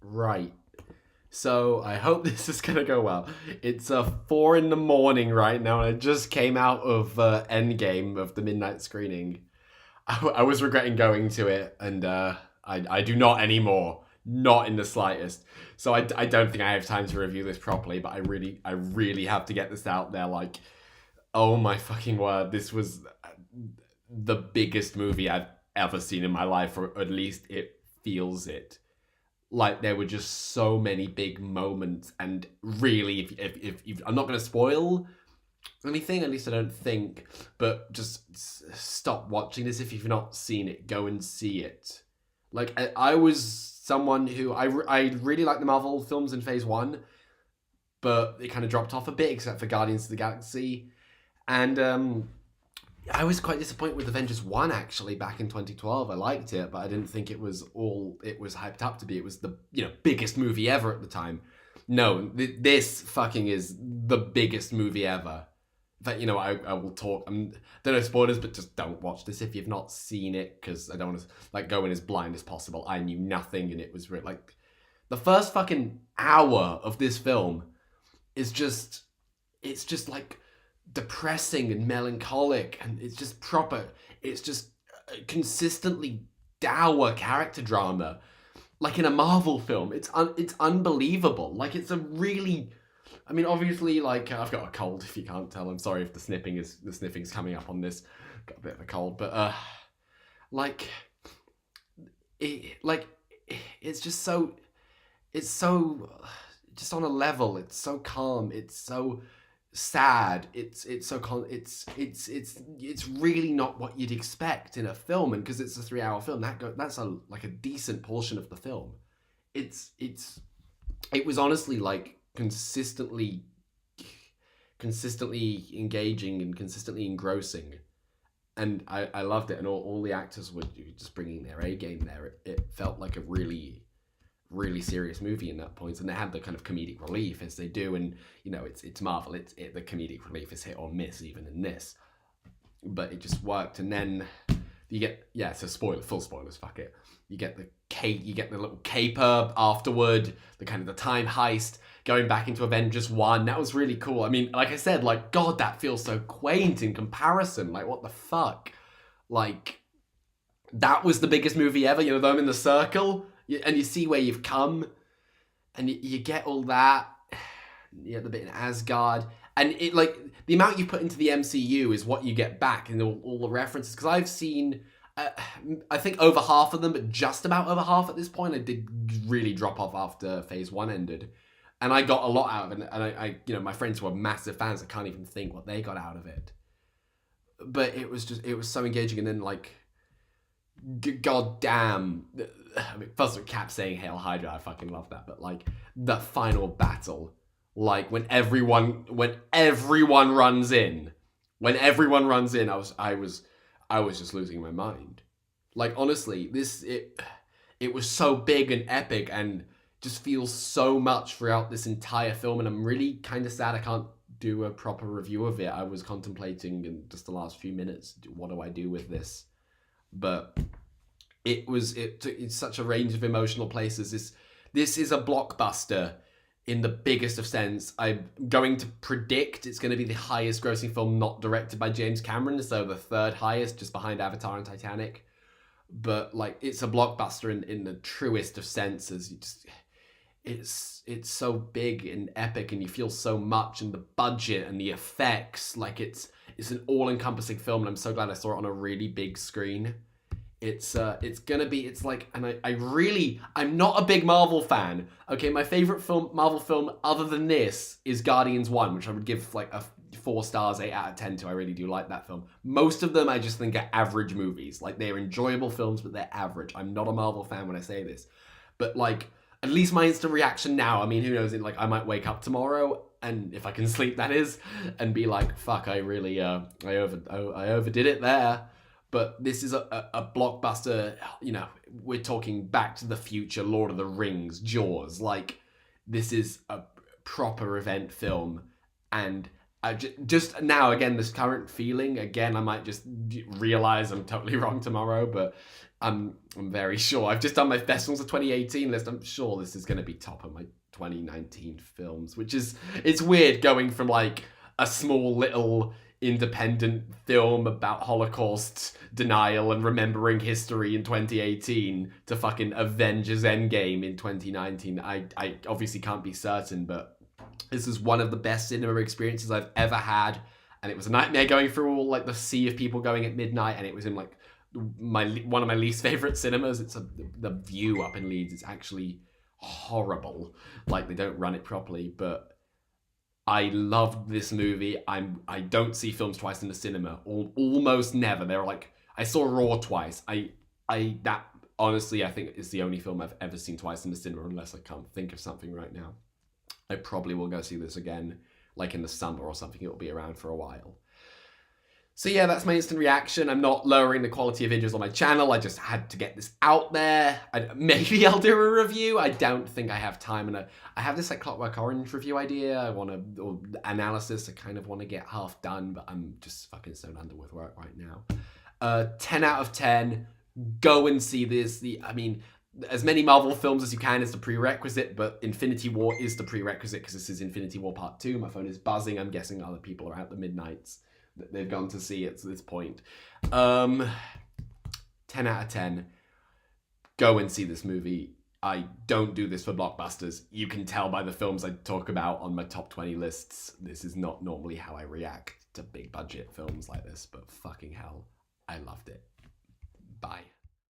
Right. So I hope this is gonna go well. It's 4 in the morning right now, and I just came out of Endgame of the midnight screening. I was regretting going to it, and I do not anymore, not in the slightest. So I don't think I have time to review this properly, but I really have to get this out there. Like, oh my fucking word, this was the biggest movie I've ever seen in my life, or at least it feels it. Like there were just so many big moments, and really, if I'm not going to spoil anything, at least I don't think, but just stop watching this if you've not seen it. Go and see it. Like I was someone who I really liked the Marvel films in Phase One, but it kind of dropped off a bit, except for Guardians of the Galaxy, and I was quite disappointed with Avengers 1 actually back in 2012. I liked it, but I didn't think it was all it was hyped up to be. It was the biggest movie ever at the time. No, this fucking is the biggest movie ever. In fact, I will talk. Don't know spoilers, but just don't watch this if you've not seen it, because I don't want to like go in as blind as possible. I knew nothing, and it was like the first fucking hour of this film is just it's just like depressing and melancholic, and it's just consistently dour character drama, like in a Marvel film. It's unbelievable. Like it's a really, I mean, obviously, like I've got a cold, if you can't tell. I'm sorry if the sniffing's coming up on this. Got a bit of a cold, but like like it's just so it's so just on a level. It's so calm. It's so sad. It's so it's really not what you'd expect in a film, and because it's a 3 hour film, that's a decent portion of the film. It was honestly like consistently engaging and consistently engrossing, and I loved it, and all the actors were just bringing their A game there. It felt like a really serious movie in that point, and they had the kind of comedic relief as they do, and it's Marvel. The comedic relief is hit or miss even in this, but it just worked. And then you get so full spoilers, fuck it. You get the little caper afterward, the time heist, going back into Avengers 1. That was really cool. I mean, like I said, like God, that feels so quaint in comparison. Like what the fuck? Like that was the biggest movie ever. Them in the circle. And you see where you've come, and you get all that. You get the bit in Asgard, and it like the amount you put into the MCU is what you get back, and all the references. Because I've seen, I think over half of them, but just about over half at this point. I did really drop off after Phase 1 ended, and I got a lot out of it. And I my friends who are massive fans, I can't even think what they got out of it. But it was so engaging, and then like, God damn. I mean, first of all, Cap saying "Hail Hydra," I fucking love that. But like the final battle, like when everyone runs in, I was just losing my mind. Like honestly, it was so big and epic, and just feels so much throughout this entire film. And I'm really kind of sad I can't do a proper review of it. I was contemplating in just the last few minutes, what do I do with this? But it's such a range of emotional places. This is a blockbuster in the biggest of sense. I'm going to predict it's going to be the highest grossing film not directed by James Cameron, so the third highest, just behind Avatar and Titanic. But like, it's a blockbuster in the truest of senses. It's so big and epic, and you feel so much, and the budget and the effects. Like it's an all-encompassing film, and I'm so glad I saw it on a really big screen. I'm not a big Marvel fan. Okay, my favorite Marvel film other than this is Guardians 1, which I would give like a 4 stars, 8 out of 10 to. I really do like that film. Most of them I just think are average movies. Like, they're enjoyable films, but they're average. I'm not a Marvel fan when I say this. But like, at least my instant reaction now, I mean, who knows, like, I might wake up tomorrow, and if I can sleep, that is, and be like, fuck, I really I overdid it there. But this is a blockbuster. We're talking Back to the Future, Lord of the Rings, Jaws. Like, this is a proper event film, and just now, again, this current feeling, again, I might just realize I'm totally wrong tomorrow, but I'm very sure. I've just done my best films of 2018 list. I'm sure this is going to be top of my 2019 films, which is, it's weird going from like a small little independent film about Holocaust denial and remembering history in 2018 to fucking Avengers Endgame in 2019. I obviously can't be certain, but this is one of the best cinema experiences I've ever had, and it was a nightmare going through all like the sea of people going at midnight, and it was in like one of my least favorite cinemas. It's the View up in Leeds. It's actually horrible. Like, they don't run it properly, but I loved this movie. I don't see films twice in the cinema. Almost never. They're like, I saw Raw twice. That honestly, I think is the only film I've ever seen twice in the cinema, unless I can't think of something right now. I probably will go see this again, like in the summer or something. It'll be around for a while. So yeah, that's my instant reaction. I'm not lowering the quality of videos on my channel. I just had to get this out there. Maybe I'll do a review. I don't think I have time. And I have this like Clockwork Orange review idea. Or analysis I kind of want to get half done, but I'm just fucking so under with work right now. 10 out of 10. Go and see this. I mean, as many Marvel films as you can is the prerequisite, but Infinity War is the prerequisite because this is Infinity War Part 2. My phone is buzzing. I'm guessing other people are out the midnights that they've gone to see it to this point. 10 out of 10. Go and see this movie. I don't do this for blockbusters. You can tell by the films I talk about on my top 20 lists. This is not normally how I react to big budget films like this, but fucking hell, I loved it. Bye.